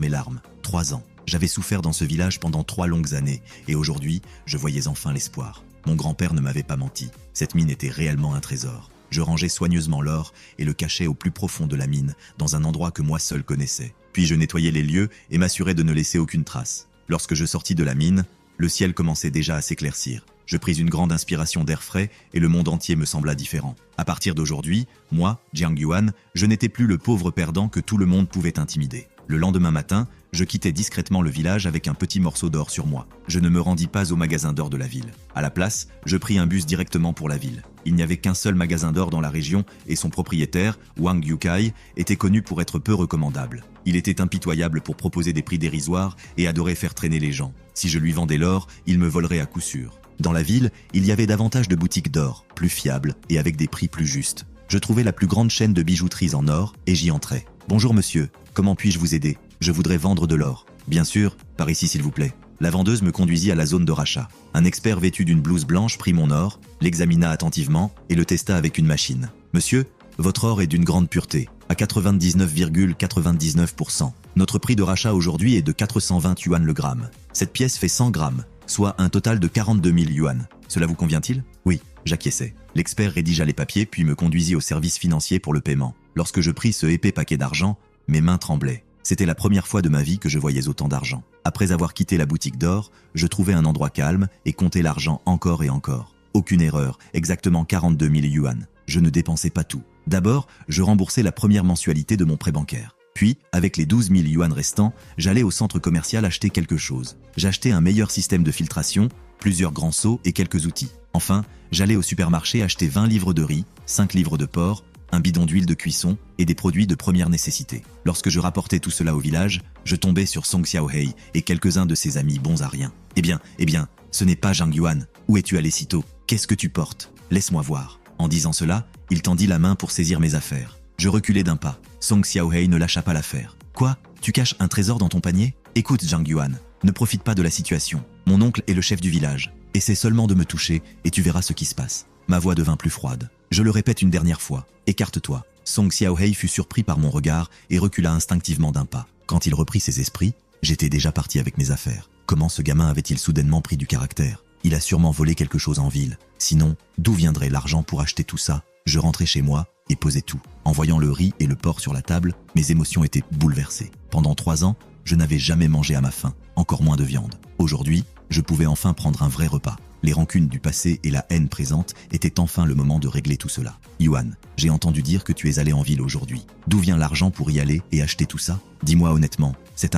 Mes larmes. 3 ans. J'avais souffert dans ce village pendant 3 longues années, et aujourd'hui, je voyais enfin l'espoir. Mon grand-père ne m'avait pas menti. Cette mine était réellement un trésor. Je rangeais soigneusement l'or et le cachais au plus profond de la mine, dans un endroit que moi seul connaissais. Puis je nettoyais les lieux et m'assurais de ne laisser aucune trace. Lorsque je sortis de la mine, le ciel commençait déjà à s'éclaircir. Je pris une grande inspiration d'air frais et le monde entier me sembla différent. À partir d'aujourd'hui, moi, Jiang Yuan, je n'étais plus le pauvre perdant que tout le monde pouvait intimider. Le lendemain matin, je quittais discrètement le village avec un petit morceau d'or sur moi. Je ne me rendis pas au magasin d'or de la ville. À la place, je pris un bus directement pour la ville. Il n'y avait qu'un seul magasin d'or dans la région et son propriétaire, Wang Yukai, était connu pour être peu recommandable. Il était impitoyable pour proposer des prix dérisoires et adorait faire traîner les gens. Si je lui vendais l'or, il me volerait à coup sûr. Dans la ville, il y avait davantage de boutiques d'or, plus fiables et avec des prix plus justes. Je trouvais la plus grande chaîne de bijouteries en or et j'y entrais. « Bonjour monsieur, comment puis-je vous aider ? Je voudrais vendre de l'or. »« Bien sûr, par ici s'il vous plaît. » La vendeuse me conduisit à la zone de rachat. Un expert vêtu d'une blouse blanche prit mon or, l'examina attentivement et le testa avec une machine. « Monsieur, votre or est d'une grande pureté, à 99,99%. Notre prix de rachat aujourd'hui est de 420 yuan le gramme. Cette pièce fait 100 grammes, soit un total de 42 000 yuan. Cela vous convient-il ? » Oui, j'acquiesçai. L'expert rédigea les papiers puis me conduisit au service financier pour le paiement. Lorsque je pris ce épais paquet d'argent, mes mains tremblaient. C'était la première fois de ma vie que je voyais autant d'argent. Après avoir quitté la boutique d'or, je trouvais un endroit calme et comptais l'argent encore et encore. Aucune erreur, exactement 42 000 yuan. Je ne dépensais pas tout. D'abord, je remboursais la première mensualité de mon prêt bancaire. Puis, avec les 12 000 yuan restants, j'allais au centre commercial acheter quelque chose. J'achetais un meilleur système de filtration, plusieurs grands seaux et quelques outils. Enfin, j'allais au supermarché acheter 20 livres de riz, 5 livres de porc, un bidon d'huile de cuisson et des produits de première nécessité. Lorsque je rapportais tout cela au village, je tombais sur Song Xiaohei et quelques-uns de ses amis bons à rien. Eh bien, ce n'est pas Jiang Yuan. Où es-tu allé si tôt ? Qu'est-ce que tu portes ? Laisse-moi voir. En disant cela, il tendit la main pour saisir mes affaires. Je reculai d'un pas. Song Xiaohei ne lâcha pas l'affaire. Quoi ? Tu caches un trésor dans ton panier ? Écoute, Jiang Yuan, ne profite pas de la situation. Mon oncle est le chef du village. Essaie seulement de me toucher et tu verras ce qui se passe. Ma voix devint plus froide. Je le répète une dernière fois. Écarte-toi. Song Xiaohei fut surpris par mon regard et recula instinctivement d'un pas. Quand il reprit ses esprits, j'étais déjà parti avec mes affaires. Comment ce gamin avait-il soudainement pris du caractère ? Il a sûrement volé quelque chose en ville. Sinon, d'où viendrait l'argent pour acheter tout ça ? Je rentrai chez moi et posais tout. En voyant le riz et le porc sur la table, mes émotions étaient bouleversées. Pendant 3 ans, je n'avais jamais mangé à ma faim, encore moins de viande. Aujourd'hui, je pouvais enfin prendre un vrai repas. Les rancunes du passé et la haine présente étaient enfin le moment de régler tout cela. Yuan, j'ai entendu dire que tu es allé en ville aujourd'hui. D'où vient l'argent pour y aller et acheter tout ça ? Dis-moi honnêtement, c'est